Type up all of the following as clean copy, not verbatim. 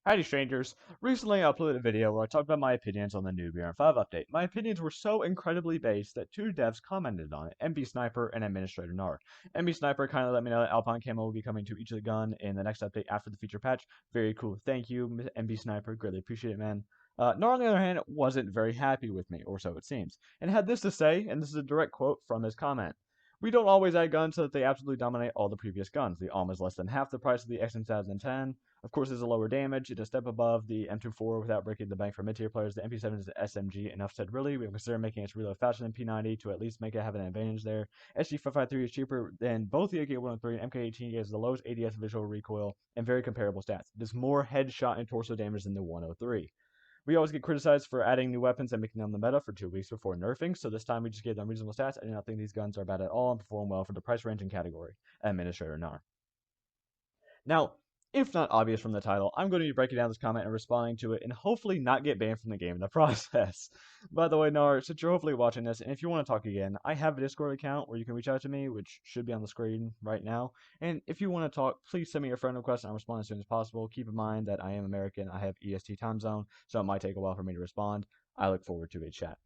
Howdy strangers, recently I uploaded a video where I talked about my opinions on the new BRM5 update. My opinions were so incredibly based that two devs commented on it, MB Sniper and Administrator Nar. MB Sniper kindly let me know that Alpine Camo will be coming to each of the gun in the next update after the feature patch. Very cool, thank you MB Sniper, greatly appreciate it man. Nar on the other hand wasn't very happy with me, or so it seems, and had this to say, and this is a direct quote from his comment. We don't always add guns so that they absolutely dominate all the previous guns. The AUM is less than half the price of the XM2010. Of course, it's a lower damage. It's a step above the M24 without breaking the bank for mid-tier players. The MP7 is an SMG. Enough said, really. We have considered making its reload faster than P90 to at least make it have an advantage there. SG553 is cheaper than both the AK-103 and MK18 has the lowest ADS visual recoil and very comparable stats. It does more headshot and torso damage than the 103. We always get criticized for adding new weapons and making them the meta for 2 weeks before nerfing, so this time we just gave them reasonable stats. I do not think these guns are bad at all and perform well for the price range and category. Administrator Nar. Now, if not obvious from the title, I'm going to be breaking down this comment and responding to it and hopefully not get banned from the game in the process. By the way, Nar, since you're hopefully watching this, and if you want to talk again, I have a Discord account where you can reach out to me, which should be on the screen right now. And if you want to talk, please send me your friend request and I'll respond as soon as possible. Keep in mind that I am American, I have EST time zone, so it might take a while for me to respond. I look forward to a chat.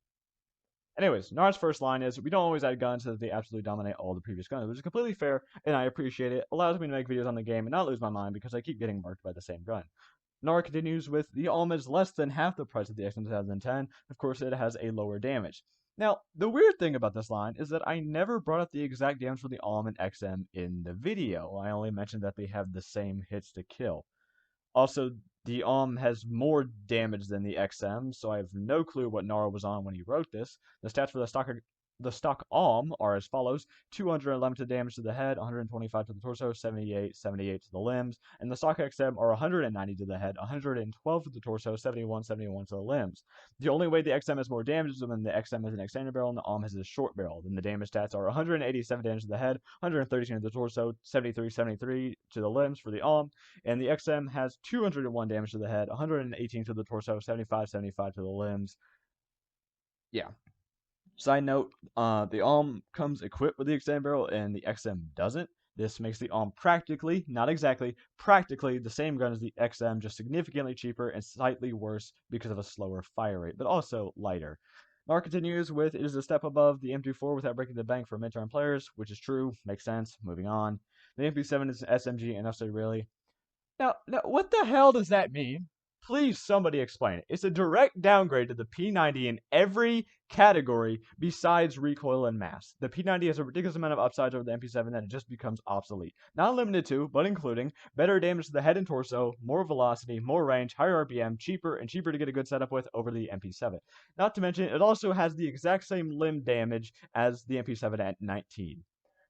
Anyways, Nar's first line is, we don't always add guns so that they absolutely dominate all the previous guns, which is completely fair, and I appreciate it. Allows me to make videos on the game and not lose my mind because I keep getting marked by the same gun. Nar continues with, the AUM is less than half the price of the XM2010. Of course, it has a lower damage. Now, the weird thing about this line is that I never brought up the exact damage for the AUM and XM in the video. I only mentioned that they have the same hits to kill. Also, the has more damage than the XM, so I have no clue what Nara was on when he wrote this. The stats for the stock are as follows: 211 to damage to the head, 125 to the torso, 78 to the limbs, and the stock XM are 190 to the head, 112 to the torso, 71 to the limbs. The only way the XM has more damage is when the XM has an extended barrel and the has a short barrel. Then the damage stats are 187 damage to the head, 113 to the torso, 73 to the limbs for the and the XM has 201 damage to the head, 118 to the torso, 75 to the limbs. Yeah. Side note, the comes equipped with the extended barrel and the XM doesn't. This makes the practically, not exactly, practically the same gun as the XM, just significantly cheaper and slightly worse because of a slower fire rate, but also lighter. Nar continues with, it is a step above the M24 without breaking the bank for mid-term players, which is true, makes sense, moving on. The MP7 is an SMG, enough said really. Now, what the hell does that mean? Please, somebody explain it. It's a direct downgrade to the P90 in every category besides recoil and mass. The P90 has a ridiculous amount of upsides over the MP7 that it just becomes obsolete. Not limited to, but including, better damage to the head and torso, more velocity, more range, higher RPM, cheaper, and cheaper to get a good setup with over the MP7. Not to mention, it also has the exact same limb damage as the MP7 at 19.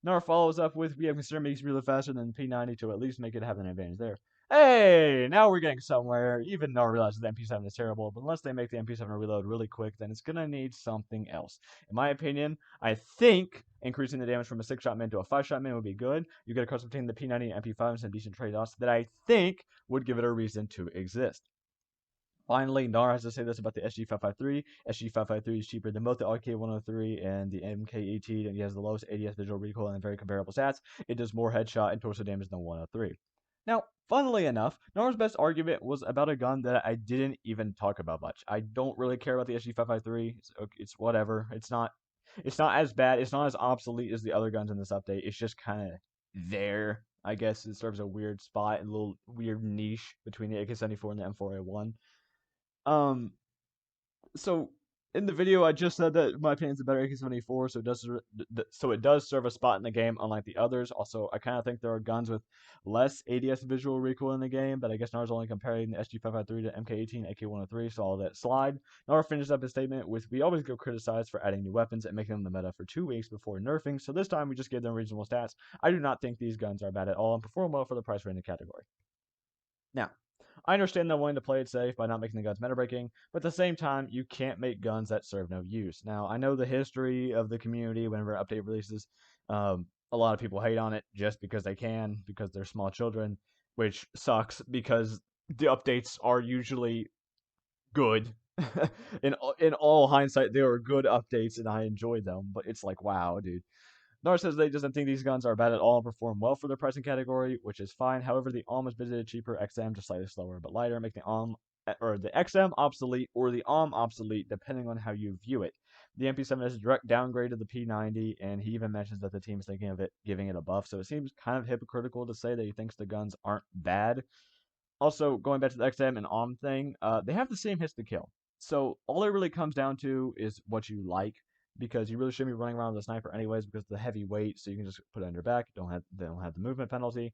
Nar follows up with, we have considered making it really faster than the P90 to at least make it have an advantage there. Hey, now we're getting somewhere. Even though I realize the MP7 is terrible, but unless they make the MP7 reload really quick, then it's gonna need something else. In my opinion, I think increasing the damage from a 6-shot min to a 5-shot min would be good. You get a cross between the P90 and MP5 and some decent trade-offs that I think would give it a reason to exist. Finally, Nar has to say this about the SG553. SG553 is cheaper than both the RK103 and the MK18, and he has the lowest ADS visual recoil and very comparable stats. It does more headshot and torso damage than 103. Now, funnily enough, Nar's best argument was about a gun that I didn't even talk about much. I don't really care about the SG553. It's whatever. It's not as bad. It's not as obsolete as the other guns in this update. It's just kind of there. I guess it serves a weird spot, a little weird niche between the AK-74 and the M4A1. Um, so in the video, I just said that my opinion is a better AK-74, so it does serve a spot in the game, unlike the others. Also, I kind of think there are guns with less ADS visual recoil in the game, but I guess Nar's only comparing the SG553 to MK18, AK-103, so I'll let it slide. Nar finishes up his statement with, we always get criticized for adding new weapons and making them the meta for 2 weeks before nerfing, so this time we just gave them reasonable stats. I do not think these guns are bad at all and perform well for the price range category. Now, I understand they're willing to play it safe by not making the guns meta breaking, but at the same time, you can't make guns that serve no use. Now, I know the history of the community whenever an update releases. A lot of people hate on it just because they can, because they're small children, which sucks because the updates are usually good. in all hindsight, they were good updates and I enjoyed them, but it's like, wow, dude. Nar says they doesn't think these guns are bad at all and perform well for their pricing category, which is fine. However, the AUM is visited cheaper, XM just slightly slower but lighter, making the or the XM obsolete or the AUM obsolete depending on how you view it. The MP7 is a direct downgrade of the P90, and he even mentions that the team is thinking of it giving it a buff. So it seems kind of hypocritical to say that he thinks the guns aren't bad. Also, going back to the XM and AUM thing, they have the same hits to kill. So all it really comes down to is what you like, because you really shouldn't be running around with a sniper anyways because of the heavy weight. So you can just put it on your back. They don't have the movement penalty.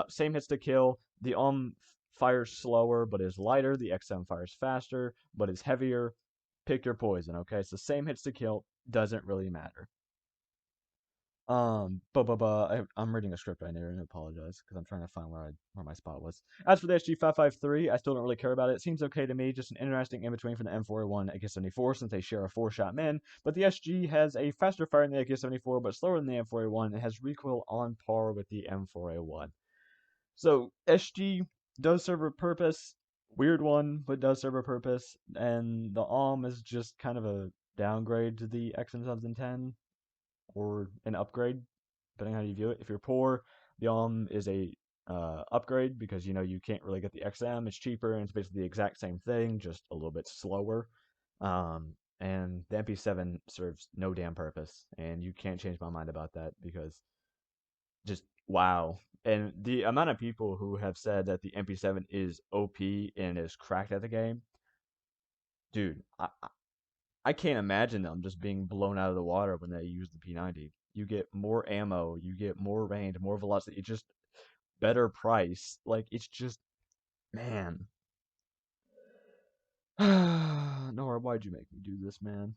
Same hits to kill. The fires slower but is lighter. The XM fires faster but is heavier. Pick your poison. Okay, so same hits to kill, doesn't really matter. I'm reading a script right now, and I apologize because I'm trying to find where my spot was. As for the SG553, I still don't really care about it. It seems okay to me, just an interesting in between for the M4A1 AK-74 since they share a 4-shot min. But the SG has a faster fire than the AK-74, but slower than the M4A1, and has recoil on par with the M4A1. So SG does serve a purpose, weird one, but does serve a purpose, and the AUM is just kind of a downgrade to the XM1010 or an upgrade, depending on how you view it. If you're poor, the is a upgrade because you can't really get the XM. It's cheaper and it's basically the exact same thing, just a little bit slower. And the MP7 serves no damn purpose, and you can't change my mind about that because just wow. And the amount of people who have said that the MP7 is OP and is cracked at the game, dude, I can't imagine them just being blown out of the water when they use the P90. You get more ammo, you get more range, more velocity. It's just better price. Like it's just man. Nora, why'd you make me do this, man?